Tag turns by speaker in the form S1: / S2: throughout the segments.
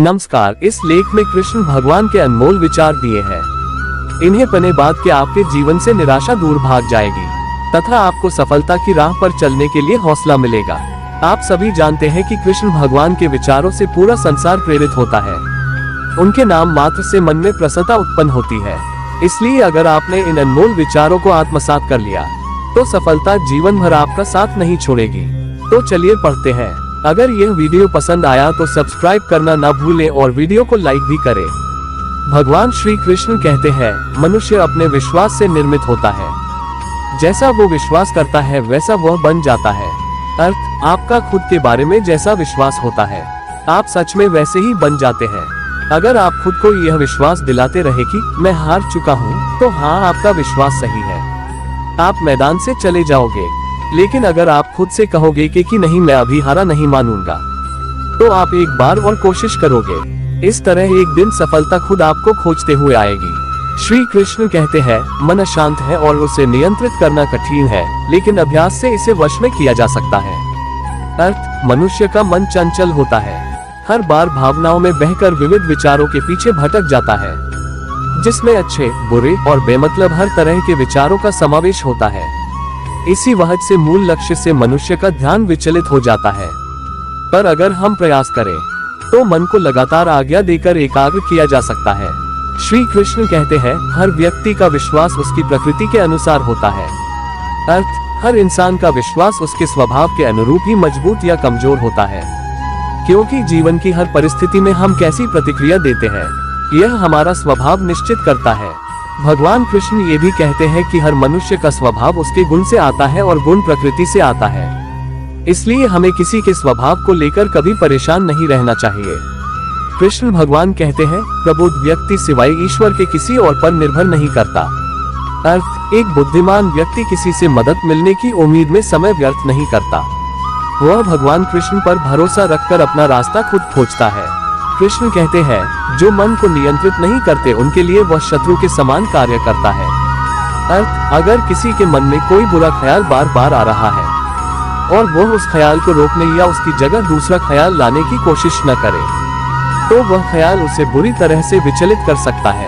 S1: नमस्कार। इस लेख में कृष्ण भगवान के अनमोल विचार दिए हैं। इन्हें पढ़ने बाद के आपके जीवन से निराशा दूर भाग जाएगी तथा आपको सफलता की राह पर चलने के लिए हौसला मिलेगा। आप सभी जानते हैं कि कृष्ण भगवान के विचारों से पूरा संसार प्रेरित होता है। उनके नाम मात्र से मन में प्रसन्नता उत्पन्न होती है। इसलिए अगर आपने इन अनमोल विचारों को आत्मसात कर लिया तो सफलता जीवन भर आपका साथ नहीं छोड़ेगी। तो चलिए पढ़ते हैं। अगर यह वीडियो पसंद आया तो सब्सक्राइब करना ना भूलें और वीडियो को लाइक भी करें। भगवान श्री कृष्ण कहते हैं, मनुष्य अपने विश्वास से निर्मित होता है। जैसा वो विश्वास करता है वैसा वह बन जाता है। अर्थ, आपका खुद के बारे में जैसा विश्वास होता है आप सच में वैसे ही बन जाते हैं। अगर आप खुद को यह विश्वास दिलाते रहे कि मैं हार चुका हूँ, तो हाँ, आपका विश्वास सही है, आप मैदान से चले जाओगे। लेकिन अगर आप खुद से कहोगे कि नहीं, मैं अभी हारा नहीं मानूंगा, तो आप एक बार और कोशिश करोगे। इस तरह एक दिन सफलता खुद आपको खोजते हुए आएगी। श्री कृष्ण कहते हैं, मन अशांत है और उसे नियंत्रित करना कठिन है, लेकिन अभ्यास से इसे वश में किया जा सकता है। अर्थ, मनुष्य का मन चंचल होता है, हर बार भावनाओं में बहकर विविध विचारों के पीछे भटक जाता है, जिसमें अच्छे, बुरे और बेमतलब हर तरह के विचारों का समावेश होता है। इसी वजह से मूल लक्ष्य से मनुष्य का ध्यान विचलित हो जाता है। पर अगर हम प्रयास करें तो मन को लगातार आज्ञा देकर एकाग्र किया जा सकता है। श्री कृष्ण कहते हैं, हर व्यक्ति का विश्वास उसकी प्रकृति के अनुसार होता है। अर्थ, हर इंसान का विश्वास उसके स्वभाव के अनुरूप ही मजबूत या कमजोर होता है, क्योंकि जीवन की हर परिस्थिति में हम कैसी प्रतिक्रिया देते हैं यह हमारा स्वभाव निश्चित करता है। भगवान कृष्ण ये भी कहते हैं कि हर मनुष्य का स्वभाव उसके गुण से आता है और गुण प्रकृति से आता है। इसलिए हमें किसी के स्वभाव को लेकर कभी परेशान नहीं रहना चाहिए। कृष्ण भगवान कहते हैं, प्रबुद्ध व्यक्ति सिवाय ईश्वर के किसी और पर निर्भर नहीं करता। अर्थ, एक बुद्धिमान व्यक्ति किसी से मदद मिलने की उम्मीद में समय व्यर्थ नहीं करता। वह भगवान कृष्ण पर भरोसा रखकर अपना रास्ता खुद खोजता है। कृष्ण कहते हैं, जो मन को नियंत्रित नहीं करते उनके लिए वह शत्रु के समान कार्य करता है। अर्थ, अगर किसी के मन में कोई बुरा ख्याल बार बार आ रहा है और वह उस ख्याल को रोकने या उसकी जगह दूसरा ख्याल लाने की कोशिश न करे, तो वह ख्याल उसे बुरी तरह से विचलित कर सकता है।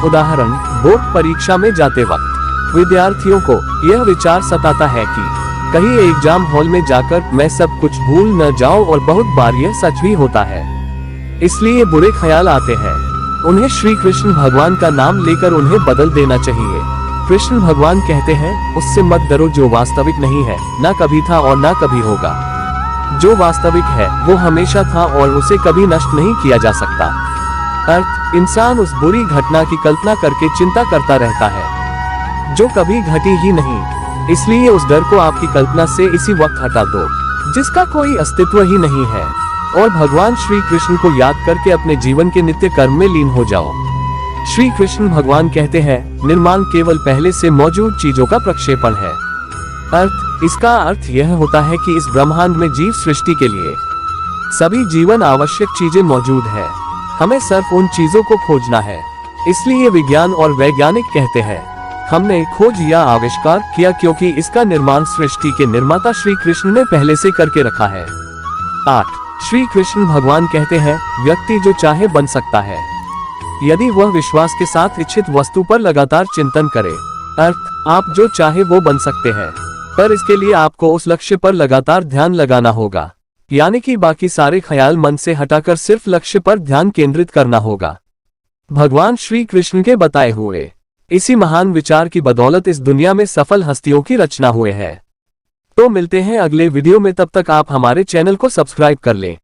S1: उदाहरण, बोर्ड परीक्षा में जाते वक्त विद्यार्थियों को यह विचार सताता है कि कहीं एग्जाम हॉल में जाकर मैं सब कुछ भूल न जाऊं, और बहुत बार यह सच भी होता है। इसलिए बुरे ख्याल आते हैं, उन्हें श्री कृष्ण भगवान का नाम लेकर उन्हें बदल देना चाहिए। कृष्ण भगवान कहते हैं, उससे मत डरो जो वास्तविक नहीं है, ना कभी था और ना कभी होगा। जो वास्तविक है वो हमेशा था और उसे कभी नष्ट नहीं किया जा सकता। अर्थ, इंसान उस बुरी घटना की कल्पना करके चिंता करता रहता है जो कभी घटी ही नहीं। इसलिए उस डर को आपकी कल्पना से इसी वक्त हटा दो, जिसका कोई अस्तित्व ही नहीं है, और भगवान श्री कृष्ण को याद करके अपने जीवन के नित्य कर्म में लीन हो जाओ। श्री कृष्ण भगवान कहते हैं, निर्माण केवल पहले से मौजूद चीजों का प्रक्षेपण है। अर्थ, इसका अर्थ यह होता है कि इस ब्रह्मांड में जीव सृष्टि के लिए सभी जीवन आवश्यक चीजें मौजूद है। हमें सिर्फ उन चीजों को खोजना है। इसलिए विज्ञान और वैज्ञानिक कहते हैं, हमने खोज या आविष्कार किया क्योंकि इसका निर्माण सृष्टि के निर्माता श्री कृष्ण ने पहले से करके रखा है। 8, श्री कृष्ण भगवान कहते हैं, व्यक्ति जो चाहे बन सकता है यदि वह विश्वास के साथ इच्छित वस्तु पर लगातार चिंतन करे। अर्थ, आप जो चाहे वो बन सकते हैं, पर इसके लिए आपको उस लक्ष्य पर लगातार ध्यान लगाना होगा, यानी कि बाकी सारे ख्याल मन से हटाकर सिर्फ लक्ष्य पर ध्यान केंद्रित करना होगा। भगवान श्री कृष्ण के बताए हुए इसी महान विचार की बदौलत इस दुनिया में सफल हस्तियों की रचना हुए है। तो मिलते हैं अगले वीडियो में, तब तक आप हमारे चैनल को सब्सक्राइब कर लें।